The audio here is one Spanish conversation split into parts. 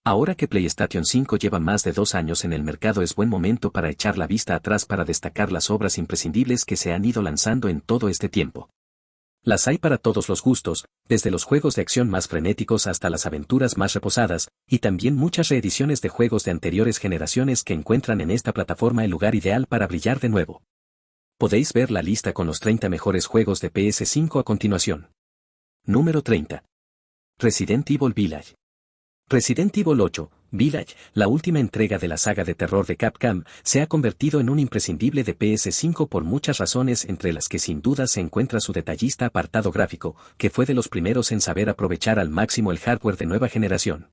Ahora que PlayStation 5 lleva más de 2 años en el mercado, es buen momento para echar la vista atrás para destacar las obras imprescindibles que se han ido lanzando en todo este tiempo. Las hay para todos los gustos, desde los juegos de acción más frenéticos hasta las aventuras más reposadas, y también muchas reediciones de juegos de anteriores generaciones que encuentran en esta plataforma el lugar ideal para brillar de nuevo. Podéis ver la lista con los 30 mejores juegos de PS5 a continuación. Número 30. Resident Evil Village. Resident Evil 8, Village, la última entrega de la saga de terror de Capcom, se ha convertido en un imprescindible de PS5 por muchas razones, entre las que sin duda se encuentra su detallista apartado gráfico, que fue de los primeros en saber aprovechar al máximo el hardware de nueva generación.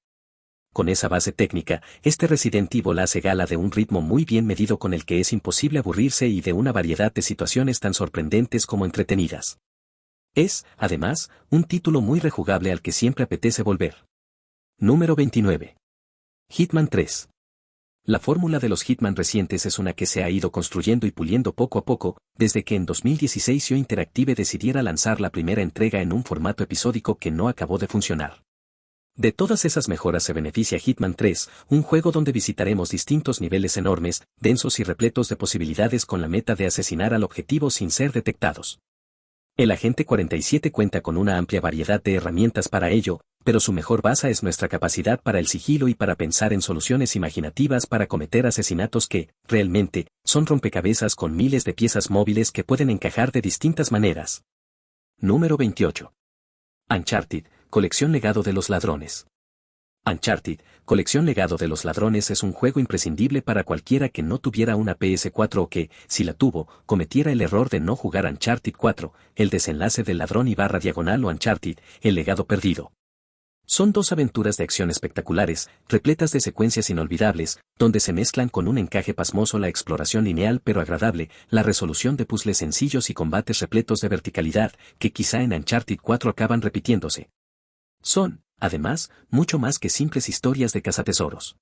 Con esa base técnica, este Resident Evil hace gala de un ritmo muy bien medido con el que es imposible aburrirse y de una variedad de situaciones tan sorprendentes como entretenidas. Es, además, un título muy rejugable al que siempre apetece volver. Número 29. Hitman 3. La fórmula de los Hitman recientes es una que se ha ido construyendo y puliendo poco a poco, desde que en 2016 IO Interactive decidiera lanzar la primera entrega en un formato episódico que no acabó de funcionar. De todas esas mejoras se beneficia Hitman 3, un juego donde visitaremos distintos niveles enormes, densos y repletos de posibilidades con la meta de asesinar al objetivo sin ser detectados. El Agente 47 cuenta con una amplia variedad de herramientas para ello, pero su mejor base es nuestra capacidad para el sigilo y para pensar en soluciones imaginativas para cometer asesinatos que, realmente, son rompecabezas con miles de piezas móviles que pueden encajar de distintas maneras. Número 28. Uncharted, Colección Legado de los Ladrones. Uncharted, Colección Legado de los Ladrones es un juego imprescindible para cualquiera que no tuviera una PS4 o que, si la tuvo, cometiera el error de no jugar Uncharted 4, El Desenlace del Ladrón // o Uncharted, El Legado Perdido. Son dos aventuras de acción espectaculares, repletas de secuencias inolvidables, donde se mezclan con un encaje pasmoso la exploración lineal pero agradable, la resolución de puzzles sencillos y combates repletos de verticalidad, que quizá en Uncharted 4 acaban repitiéndose. Son, además, mucho más que simples historias de cazatesoros.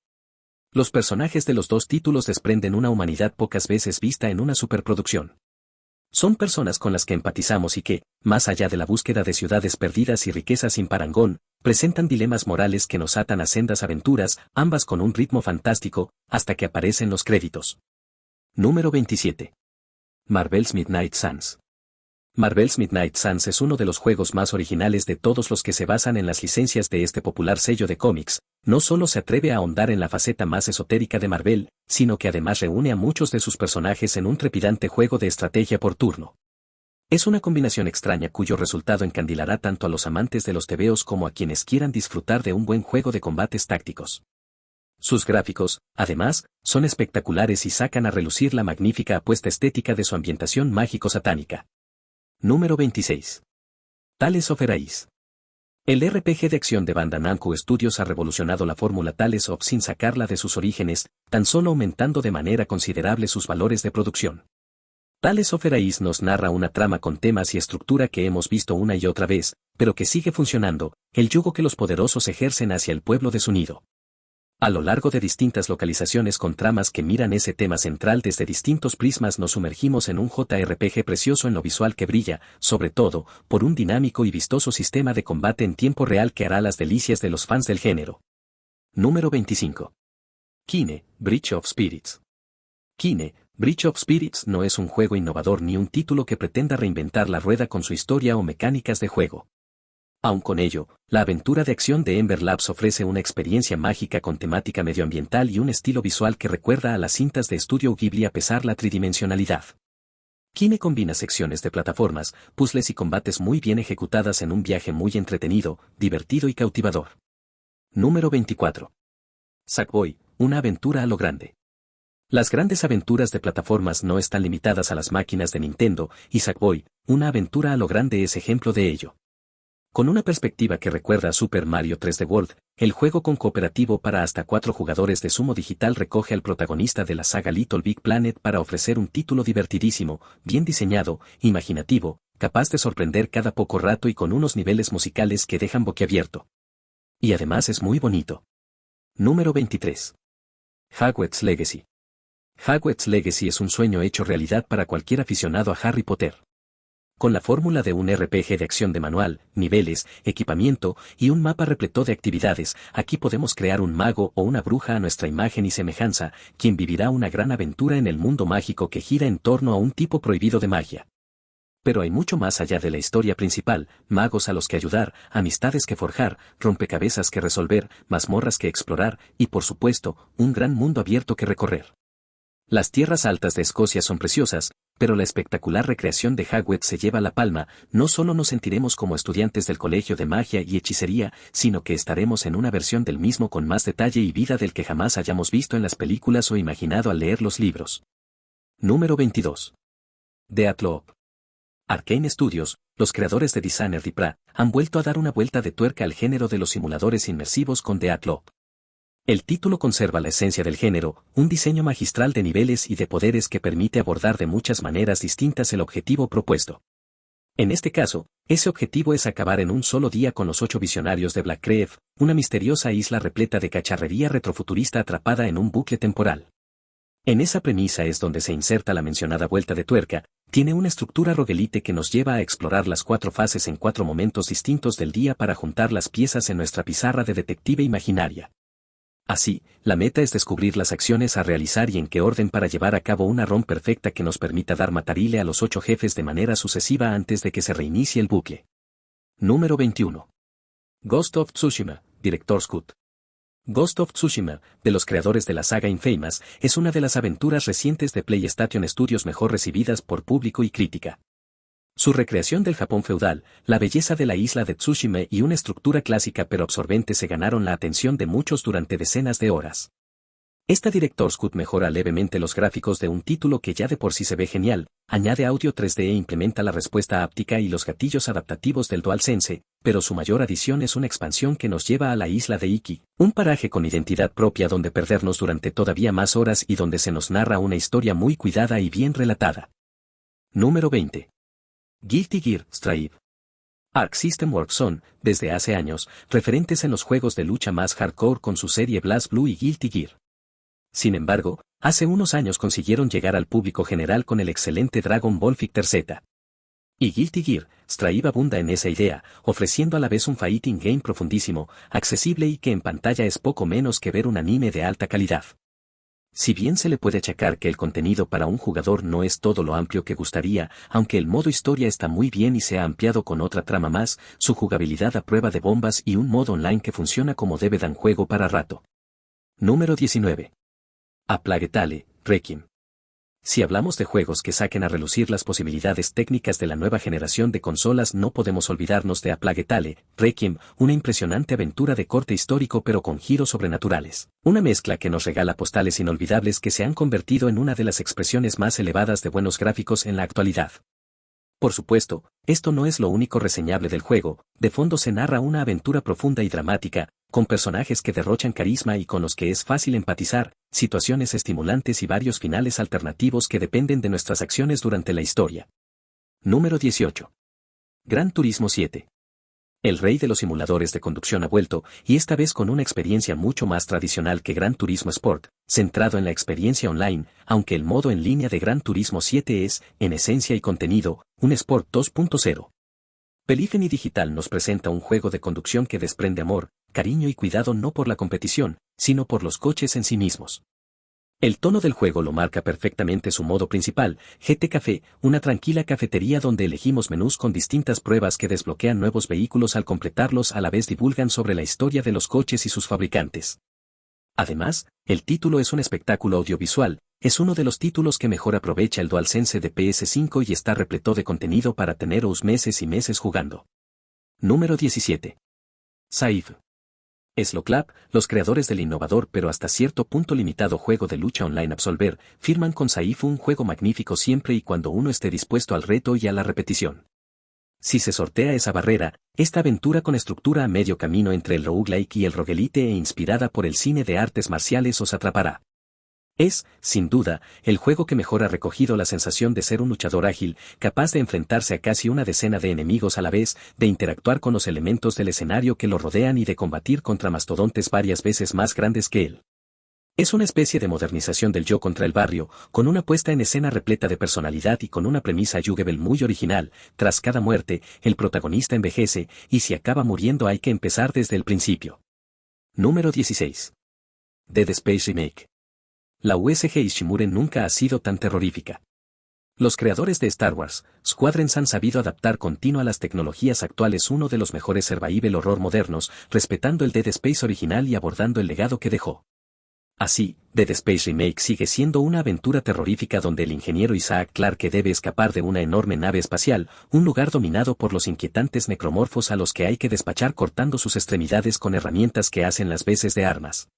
Los personajes de los dos títulos desprenden una humanidad pocas veces vista en una superproducción. Son personas con las que empatizamos y que, más allá de la búsqueda de ciudades perdidas y riquezas sin parangón, presentan dilemas morales que nos atan a sendas aventuras, ambas con un ritmo fantástico, hasta que aparecen los créditos. Número 27. Marvel's Midnight Suns. Marvel's Midnight Suns es uno de los juegos más originales de todos los que se basan en las licencias de este popular sello de cómics. No solo se atreve a ahondar en la faceta más esotérica de Marvel, sino que además reúne a muchos de sus personajes en un trepidante juego de estrategia por turno. Es una combinación extraña cuyo resultado encandilará tanto a los amantes de los tebeos como a quienes quieran disfrutar de un buen juego de combates tácticos. Sus gráficos, además, son espectaculares y sacan a relucir la magnífica apuesta estética de su ambientación mágico-satánica. Número 26. Tales of Arise. El RPG de acción de Bandai Namco Studios ha revolucionado la fórmula Tales of sin sacarla de sus orígenes, tan solo aumentando de manera considerable sus valores de producción. Tales of Arise nos narra una trama con temas y estructura que hemos visto una y otra vez, pero que sigue funcionando, el yugo que los poderosos ejercen hacia el pueblo de su nido. A lo largo de distintas localizaciones con tramas que miran ese tema central desde distintos prismas, nos sumergimos en un JRPG precioso en lo visual que brilla, sobre todo, por un dinámico y vistoso sistema de combate en tiempo real que hará las delicias de los fans del género. Número 25. Kine, Bridge of Spirits. Kine, Bridge of Spirits no es un juego innovador ni un título que pretenda reinventar la rueda con su historia o mecánicas de juego. Aun con ello, la aventura de acción de Ember Labs ofrece una experiencia mágica con temática medioambiental y un estilo visual que recuerda a las cintas de estudio Ghibli a pesar la tridimensionalidad. Kine combina secciones de plataformas, puzzles y combates muy bien ejecutadas en un viaje muy entretenido, divertido y cautivador. Número 24. Sackboy, una aventura a lo grande. Las grandes aventuras de plataformas no están limitadas a las máquinas de Nintendo, y Sackboy, una aventura a lo grande es ejemplo de ello. Con una perspectiva que recuerda a Super Mario 3D World, el juego con cooperativo para hasta 4 jugadores de Sumo Digital recoge al protagonista de la saga Little Big Planet para ofrecer un título divertidísimo, bien diseñado, imaginativo, capaz de sorprender cada poco rato y con unos niveles musicales que dejan boquiabierto. Y además es muy bonito. Número 23. Hogwarts Legacy. Hogwarts Legacy es un sueño hecho realidad para cualquier aficionado a Harry Potter. Con la fórmula de un RPG de acción de manual, niveles, equipamiento y un mapa repleto de actividades, aquí podemos crear un mago o una bruja a nuestra imagen y semejanza, quien vivirá una gran aventura en el mundo mágico que gira en torno a un tipo prohibido de magia. Pero hay mucho más allá de la historia principal, magos a los que ayudar, amistades que forjar, rompecabezas que resolver, mazmorras que explorar y por supuesto, un gran mundo abierto que recorrer. Las tierras altas de Escocia son preciosas, pero la espectacular recreación de Hagrid se lleva la palma. No solo nos sentiremos como estudiantes del colegio de magia y hechicería, sino que estaremos en una versión del mismo con más detalle y vida del que jamás hayamos visto en las películas o imaginado al leer los libros. Número 22. Deathloop. Arcane Studios, los creadores de Dishonored y Pra, han vuelto a dar una vuelta de tuerca al género de los simuladores inmersivos con Deathloop. El título conserva la esencia del género, un diseño magistral de niveles y de poderes que permite abordar de muchas maneras distintas el objetivo propuesto. En este caso, ese objetivo es acabar en un solo día con los 8 visionarios de Black Cave, una misteriosa isla repleta de cacharrería retrofuturista atrapada en un bucle temporal. En esa premisa es donde se inserta la mencionada vuelta de tuerca. Tiene una estructura roguelite que nos lleva a explorar las 4 fases en 4 momentos distintos del día para juntar las piezas en nuestra pizarra de detective imaginaria. Así, la meta es descubrir las acciones a realizar y en qué orden para llevar a cabo una ROM perfecta que nos permita dar matarile a los 8 jefes de manera sucesiva antes de que se reinicie el bucle. Número 21. Ghost of Tsushima, Director's Cut. Ghost of Tsushima, de los creadores de la saga Infamous, es una de las aventuras recientes de PlayStation Studios mejor recibidas por público y crítica. Su recreación del Japón feudal, la belleza de la isla de Tsushima y una estructura clásica pero absorbente se ganaron la atención de muchos durante decenas de horas. Esta Director's Cut mejora levemente los gráficos de un título que ya de por sí se ve genial, añade audio 3D e implementa la respuesta áptica y los gatillos adaptativos del DualSense, pero su mayor adición es una expansión que nos lleva a la isla de Iki, un paraje con identidad propia donde perdernos durante todavía más horas y donde se nos narra una historia muy cuidada y bien relatada. Número 20. Guilty Gear Strive. Arc System Works son, desde hace años, referentes en los juegos de lucha más hardcore con su serie BlazBlue y Guilty Gear. Sin embargo, hace unos años consiguieron llegar al público general con el excelente Dragon Ball Fighter Z. Y Guilty Gear Strive abunda en esa idea, ofreciendo a la vez un fighting game profundísimo, accesible y que en pantalla es poco menos que ver un anime de alta calidad. Si bien se le puede achacar que el contenido para un jugador no es todo lo amplio que gustaría, aunque el modo historia está muy bien y se ha ampliado con otra trama más, su jugabilidad a prueba de bombas y un modo online que funciona como debe dan juego para rato. Número 19. A Plague Tale, Requiem. Si hablamos de juegos que saquen a relucir las posibilidades técnicas de la nueva generación de consolas, no podemos olvidarnos de A Plague Tale, Requiem, una impresionante aventura de corte histórico pero con giros sobrenaturales. Una mezcla que nos regala postales inolvidables que se han convertido en una de las expresiones más elevadas de buenos gráficos en la actualidad. Por supuesto, esto no es lo único reseñable del juego, de fondo se narra una aventura profunda y dramática, con personajes que derrochan carisma y con los que es fácil empatizar, situaciones estimulantes y varios finales alternativos que dependen de nuestras acciones durante la historia. Número 18. Gran Turismo 7. El rey de los simuladores de conducción ha vuelto, y esta vez con una experiencia mucho más tradicional que Gran Turismo Sport, centrado en la experiencia online, aunque el modo en línea de Gran Turismo 7 es, en esencia y contenido, un Sport 2.0. Polyphony Digital nos presenta un juego de conducción que desprende amor, cariño y cuidado no por la competición, sino por los coches en sí mismos. El tono del juego lo marca perfectamente su modo principal, GT Café, una tranquila cafetería donde elegimos menús con distintas pruebas que desbloquean nuevos vehículos al completarlos, a la vez divulgan sobre la historia de los coches y sus fabricantes. Además, el título es un espectáculo audiovisual, es uno de los títulos que mejor aprovecha el DualSense de PS5 y está repleto de contenido para teneros meses y meses jugando. Número 17. Saif. Sloclap, los creadores del innovador pero hasta cierto punto limitado juego de lucha online Absolver, firman con Saif un juego magnífico siempre y cuando uno esté dispuesto al reto y a la repetición. Si se sortea esa barrera, esta aventura con estructura a medio camino entre el roguelike y el roguelite e inspirada por el cine de artes marciales os atrapará. Es, sin duda, el juego que mejor ha recogido la sensación de ser un luchador ágil, capaz de enfrentarse a casi una decena de enemigos a la vez, de interactuar con los elementos del escenario que lo rodean y de combatir contra mastodontes varias veces más grandes que él. Es una especie de modernización del yo contra el barrio, con una puesta en escena repleta de personalidad y con una premisa Yugebel muy original. Tras cada muerte, el protagonista envejece, y si acaba muriendo hay que empezar desde el principio. Número 16. Dead Space Remake. La USG Ishimura nunca ha sido tan terrorífica. Los creadores de Star Wars Squadrons han sabido adaptar continuo a las tecnologías actuales uno de los mejores survival horror modernos, respetando el Dead Space original y abordando el legado que dejó. Así, Dead Space Remake sigue siendo una aventura terrorífica donde el ingeniero Isaac Clarke debe escapar de una enorme nave espacial, un lugar dominado por los inquietantes necromorfos a los que hay que despachar cortando sus extremidades con herramientas que hacen las veces de armas.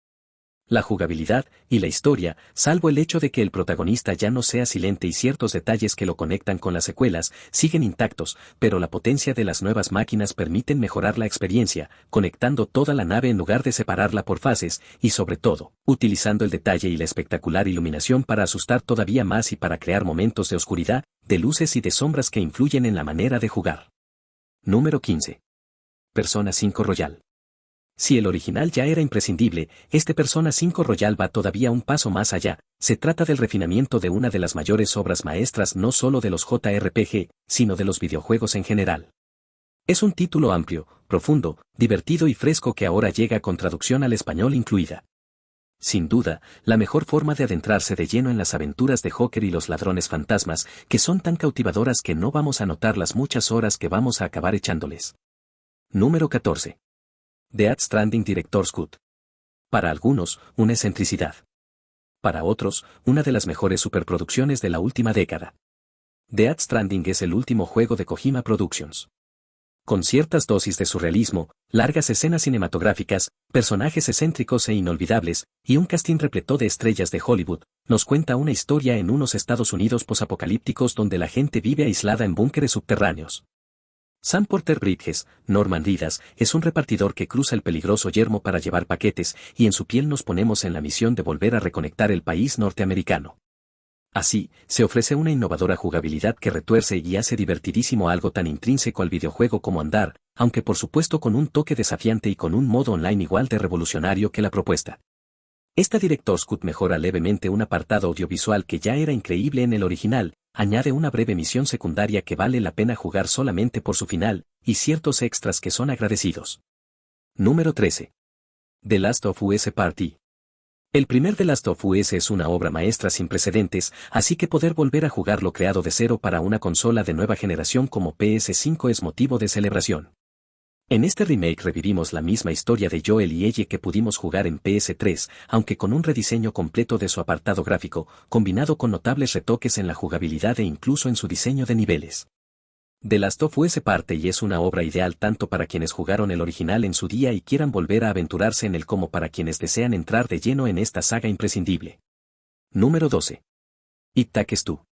La jugabilidad y la historia, salvo el hecho de que el protagonista ya no sea silente y ciertos detalles que lo conectan con las secuelas, siguen intactos, pero la potencia de las nuevas máquinas permiten mejorar la experiencia, conectando toda la nave en lugar de separarla por fases, y sobre todo, utilizando el detalle y la espectacular iluminación para asustar todavía más y para crear momentos de oscuridad, de luces y de sombras que influyen en la manera de jugar. Número 15. Persona 5 Royal. Si el original ya era imprescindible, este Persona 5 Royal va todavía un paso más allá. Se trata del refinamiento de una de las mayores obras maestras no solo de los JRPG, sino de los videojuegos en general. Es un título amplio, profundo, divertido y fresco que ahora llega con traducción al español incluida. Sin duda, la mejor forma de adentrarse de lleno en las aventuras de Joker y los ladrones fantasmas, que son tan cautivadoras que no vamos a notar las muchas horas que vamos a acabar echándoles. Número 14. Death Stranding Director's Cut. Para algunos, una excentricidad. Para otros, una de las mejores superproducciones de la última década. Death Stranding es el último juego de Kojima Productions. Con ciertas dosis de surrealismo, largas escenas cinematográficas, personajes excéntricos e inolvidables, y un casting repleto de estrellas de Hollywood, nos cuenta una historia en unos Estados Unidos posapocalípticos donde la gente vive aislada en búnkeres subterráneos. Sam Porter Bridges, Norman Reedus, es un repartidor que cruza el peligroso yermo para llevar paquetes, y en su piel nos ponemos en la misión de volver a reconectar el país norteamericano. Así, se ofrece una innovadora jugabilidad que retuerce y hace divertidísimo algo tan intrínseco al videojuego como andar, aunque por supuesto con un toque desafiante y con un modo online igual de revolucionario que la propuesta. Esta Director's Cut mejora levemente un apartado audiovisual que ya era increíble en el original, añade una breve misión secundaria que vale la pena jugar solamente por su final, y ciertos extras que son agradecidos. Número 13. The Last of Us Party. El primer The Last of Us es una obra maestra sin precedentes, así que poder volver a jugar lo creado de cero para una consola de nueva generación como PS5 es motivo de celebración. En este remake revivimos la misma historia de Joel y Ellie que pudimos jugar en PS3, aunque con un rediseño completo de su apartado gráfico, combinado con notables retoques en la jugabilidad e incluso en su diseño de niveles. The Last of Us Parte y es una obra ideal tanto para quienes jugaron el original en su día y quieran volver a aventurarse en él como para quienes desean entrar de lleno en esta saga imprescindible. Número 12. It Takes Two.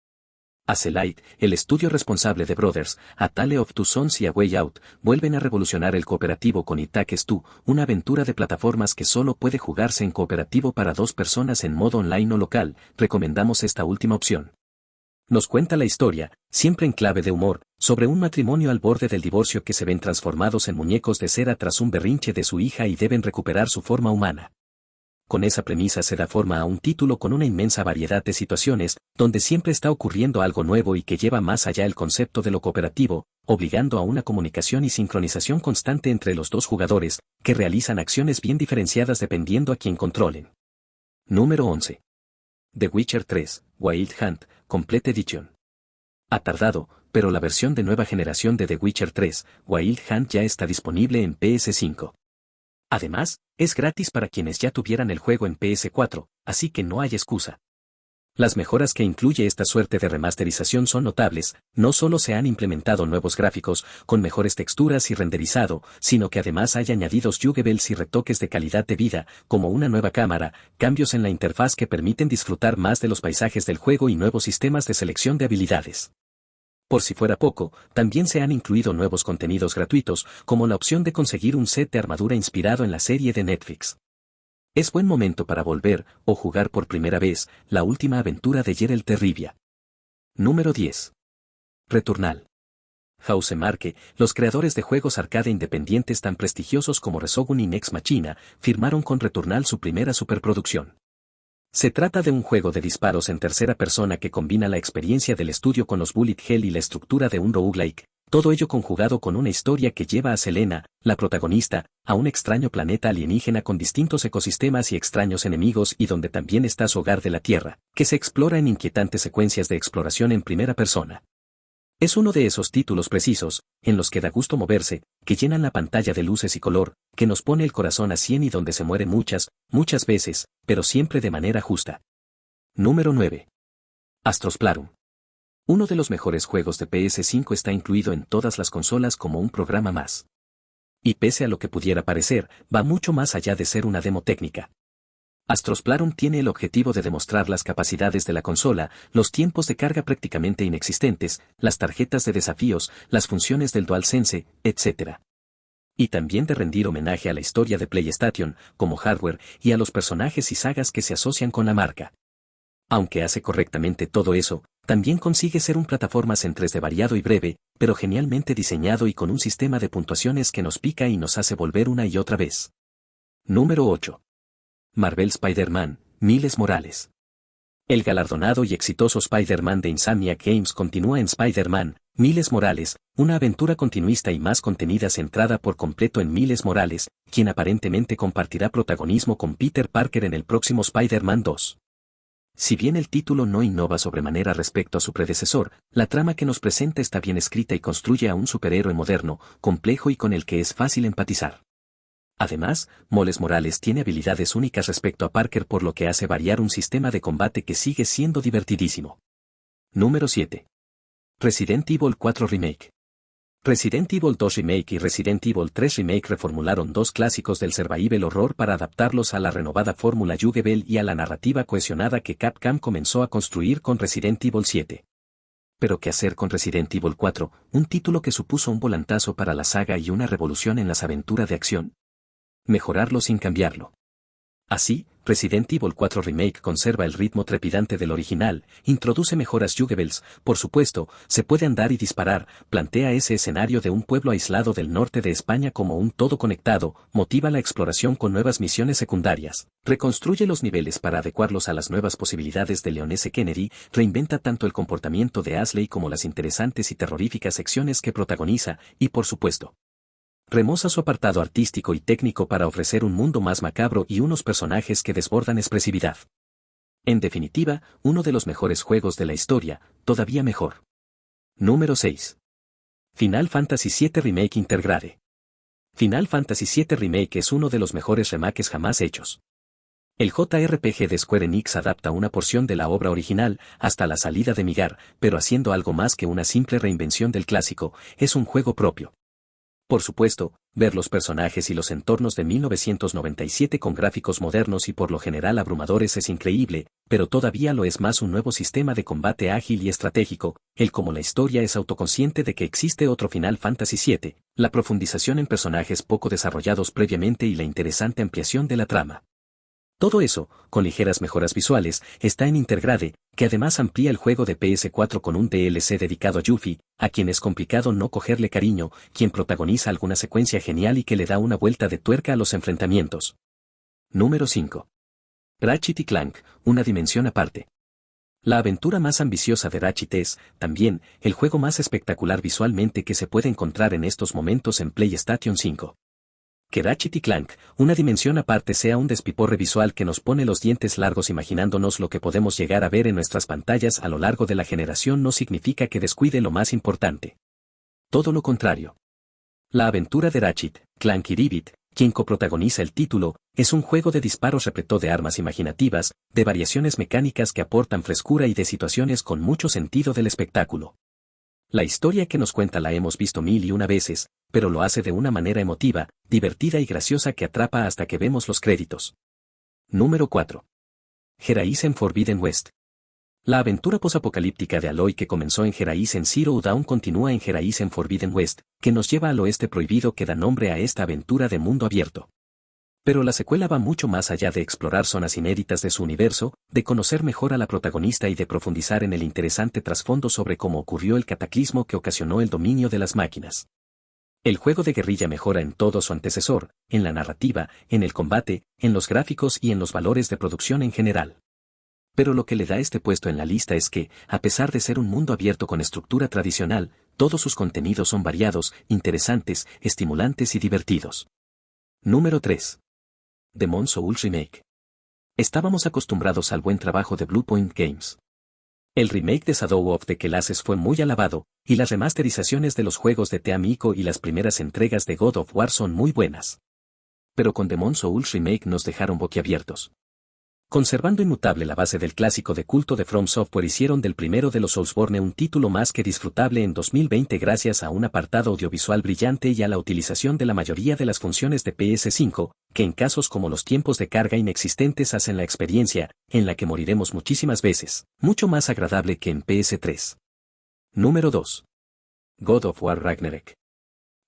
Acelight, el estudio responsable de Brothers, A Tale of Two Sons y A Way Out, vuelven a revolucionar el cooperativo con It Takes Two, una aventura de plataformas que solo puede jugarse en cooperativo para 2 personas en modo online o local. Recomendamos esta última opción. Nos cuenta la historia, siempre en clave de humor, sobre un matrimonio al borde del divorcio que se ven transformados en muñecos de cera tras un berrinche de su hija y deben recuperar su forma humana. Con esa premisa se da forma a un título con una inmensa variedad de situaciones, donde siempre está ocurriendo algo nuevo y que lleva más allá el concepto de lo cooperativo, obligando a una comunicación y sincronización constante entre los 2 jugadores, que realizan acciones bien diferenciadas dependiendo a quien controlen. Número 11. The Witcher 3, Wild Hunt, Complete Edition. Ha tardado, pero la versión de nueva generación de The Witcher 3, Wild Hunt ya está disponible en PS5. Además, es gratis para quienes ya tuvieran el juego en PS4, así que no hay excusa. Las mejoras que incluye esta suerte de remasterización son notables, no solo se han implementado nuevos gráficos, con mejores texturas y renderizado, sino que además hay añadidos jugables y retoques de calidad de vida, como una nueva cámara, cambios en la interfaz que permiten disfrutar más de los paisajes del juego y nuevos sistemas de selección de habilidades. Por si fuera poco, también se han incluido nuevos contenidos gratuitos, como la opción de conseguir un set de armadura inspirado en la serie de Netflix. Es buen momento para volver, o jugar por primera vez, la última aventura de Geralt de Rivia. Número 10. Returnal. Housemarque, los creadores de juegos arcade independientes tan prestigiosos como Resogun y Nex Machina, firmaron con Returnal su primera superproducción. Se trata de un juego de disparos en tercera persona que combina la experiencia del estudio con los bullet hell y la estructura de un roguelike, todo ello conjugado con una historia que lleva a Selena, la protagonista, a un extraño planeta alienígena con distintos ecosistemas y extraños enemigos y donde también está su hogar de la Tierra, que se explora en inquietantes secuencias de exploración en primera persona. Es uno de esos títulos precisos, en los que da gusto moverse, que llenan la pantalla de luces y color, que nos pone el corazón a 100 y donde se muere muchas veces, pero siempre de manera justa. Número 9. Astros Playroom. Uno de los mejores juegos de PS5 está incluido en todas las consolas como un programa más. Y pese a lo que pudiera parecer, va mucho más allá de ser una demo técnica. Astros Playroom tiene el objetivo de demostrar las capacidades de la consola, los tiempos de carga prácticamente inexistentes, las tarjetas de desafíos, las funciones del DualSense, etc. Y también de rendir homenaje a la historia de PlayStation, como hardware, y a los personajes y sagas que se asocian con la marca. Aunque hace correctamente todo eso, también consigue ser un plataformas en 3D variado y breve, pero genialmente diseñado y con un sistema de puntuaciones que nos pica y nos hace volver una y otra vez. Número 8. Marvel Spider-Man, Miles Morales. El galardonado y exitoso Spider-Man de Insomniac Games continúa en Spider-Man, Miles Morales, una aventura continuista y más contenida centrada por completo en Miles Morales, quien aparentemente compartirá protagonismo con Peter Parker en el próximo Spider-Man 2. Si bien el título no innova sobremanera respecto a su predecesor, la trama que nos presenta está bien escrita y construye a un superhéroe moderno, complejo y con el que es fácil empatizar. Además, Miles Morales tiene habilidades únicas respecto a Parker por lo que hace variar un sistema de combate que sigue siendo divertidísimo. Número 7. Resident Evil 4 Remake. Resident Evil 2 Remake y Resident Evil 3 Remake reformularon dos clásicos del survival horror para adaptarlos a la renovada fórmula Jugebel y a la narrativa cohesionada que Capcom comenzó a construir con Resident Evil 7. Pero ¿qué hacer con Resident Evil 4, un título que supuso un volantazo para la saga y una revolución en las aventuras de acción? Mejorarlo sin cambiarlo. Así, Resident Evil 4 Remake conserva el ritmo trepidante del original, introduce mejoras Jugebels, por supuesto, se puede andar y disparar, plantea ese escenario de un pueblo aislado del norte de España como un todo conectado, motiva la exploración con nuevas misiones secundarias, reconstruye los niveles para adecuarlos a las nuevas posibilidades de Leon S. Kennedy, reinventa tanto el comportamiento de Ashley como las interesantes y terroríficas secciones que protagoniza, y por supuesto, remoza su apartado artístico y técnico para ofrecer un mundo más macabro y unos personajes que desbordan expresividad. En definitiva, uno de los mejores juegos de la historia, todavía mejor. Número 6. Final Fantasy VII Remake Intergrade. Final Fantasy VII Remake es uno de los mejores remakes jamás hechos. El JRPG de Square Enix adapta una porción de la obra original hasta la salida de Midgar, pero haciendo algo más que una simple reinvención del clásico, es un juego propio. Por supuesto, ver los personajes y los entornos de 1997 con gráficos modernos y por lo general abrumadores es increíble, pero todavía lo es más un nuevo sistema de combate ágil y estratégico, como la historia es autoconsciente de que existe otro Final Fantasy VII, la profundización en personajes poco desarrollados previamente y la interesante ampliación de la trama. Todo eso, con ligeras mejoras visuales, está en Intergrade, que además amplía el juego de PS4 con un DLC dedicado a Yuffie, a quien es complicado no cogerle cariño, quien protagoniza alguna secuencia genial y que le da una vuelta de tuerca a los enfrentamientos. Número 5. Ratchet y Clank, una dimensión aparte. La aventura más ambiciosa de Ratchet es, también, el juego más espectacular visualmente que se puede encontrar en estos momentos en PlayStation 5. Que Ratchet y Clank, una dimensión aparte sea un despiporre visual que nos pone los dientes largos imaginándonos lo que podemos llegar a ver en nuestras pantallas a lo largo de la generación no significa que descuide lo más importante. Todo lo contrario. La aventura de Ratchet, Clank y Rivet, quien coprotagoniza el título, es un juego de disparos repleto de armas imaginativas, de variaciones mecánicas que aportan frescura y de situaciones con mucho sentido del espectáculo. La historia que nos cuenta la hemos visto 1001 veces, pero lo hace de una manera emotiva, divertida y graciosa que atrapa hasta que vemos los créditos. Número 4. Horizon Forbidden West. La aventura posapocalíptica de Aloy que comenzó en Horizon Zero Dawn continúa en Horizon Forbidden West, que nos lleva al oeste prohibido que da nombre a esta aventura de mundo abierto. Pero la secuela va mucho más allá de explorar zonas inéditas de su universo, de conocer mejor a la protagonista y de profundizar en el interesante trasfondo sobre cómo ocurrió el cataclismo que ocasionó el dominio de las máquinas. El juego de guerrilla mejora en todo su antecesor, en la narrativa, en el combate, en los gráficos y en los valores de producción en general. Pero lo que le da este puesto en la lista es que, a pesar de ser un mundo abierto con estructura tradicional, todos sus contenidos son variados, interesantes, estimulantes y divertidos. Número 3. Demon's Souls Remake. Estábamos acostumbrados al buen trabajo de Bluepoint Games. El remake de Shadow of the Colossus fue muy alabado, y las remasterizaciones de los juegos de The Amico y las primeras entregas de God of War son muy buenas. Pero con Demon's Souls Remake nos dejaron boquiabiertos. Conservando inmutable la base del clásico de culto de From Software, hicieron del primero de los Soulsborne un título más que disfrutable en 2020 gracias a un apartado audiovisual brillante y a la utilización de la mayoría de las funciones de PS5, que en casos como los tiempos de carga inexistentes hacen la experiencia, en la que moriremos muchísimas veces, mucho más agradable que en PS3. Número 2. God of War Ragnarök.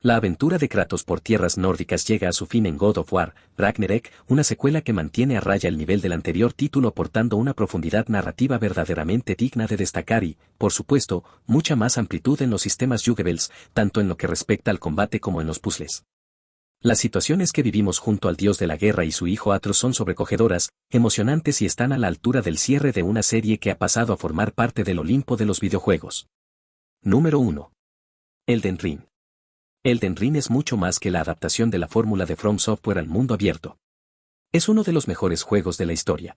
La aventura de Kratos por tierras nórdicas llega a su fin en God of War, Ragnarök, una secuela que mantiene a raya el nivel del anterior título aportando una profundidad narrativa verdaderamente digna de destacar y, por supuesto, mucha más amplitud en los sistemas Juggles, tanto en lo que respecta al combate como en los puzzles. Las situaciones que vivimos junto al dios de la guerra y su hijo Atreus son sobrecogedoras, emocionantes y están a la altura del cierre de una serie que ha pasado a formar parte del Olimpo de los videojuegos. Número 1. Elden Ring. Elden Ring es mucho más que la adaptación de la fórmula de From Software al mundo abierto. Es uno de los mejores juegos de la historia.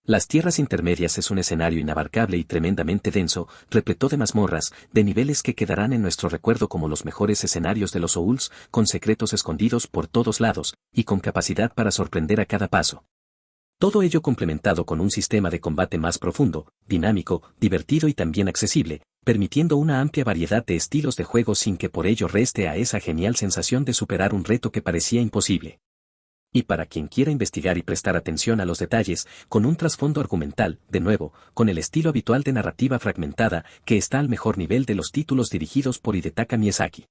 Las Tierras Intermedias es un escenario inabarcable y tremendamente denso, repleto de mazmorras, de niveles que quedarán en nuestro recuerdo como los mejores escenarios de los Souls, con secretos escondidos por todos lados, y con capacidad para sorprender a cada paso. Todo ello complementado con un sistema de combate más profundo, dinámico, divertido y también accesible, permitiendo una amplia variedad de estilos de juego sin que por ello reste a esa genial sensación de superar un reto que parecía imposible. Y para quien quiera investigar y prestar atención a los detalles, con un trasfondo argumental, de nuevo, con el estilo habitual de narrativa fragmentada, que está al mejor nivel de los títulos dirigidos por Hidetaka Miyazaki.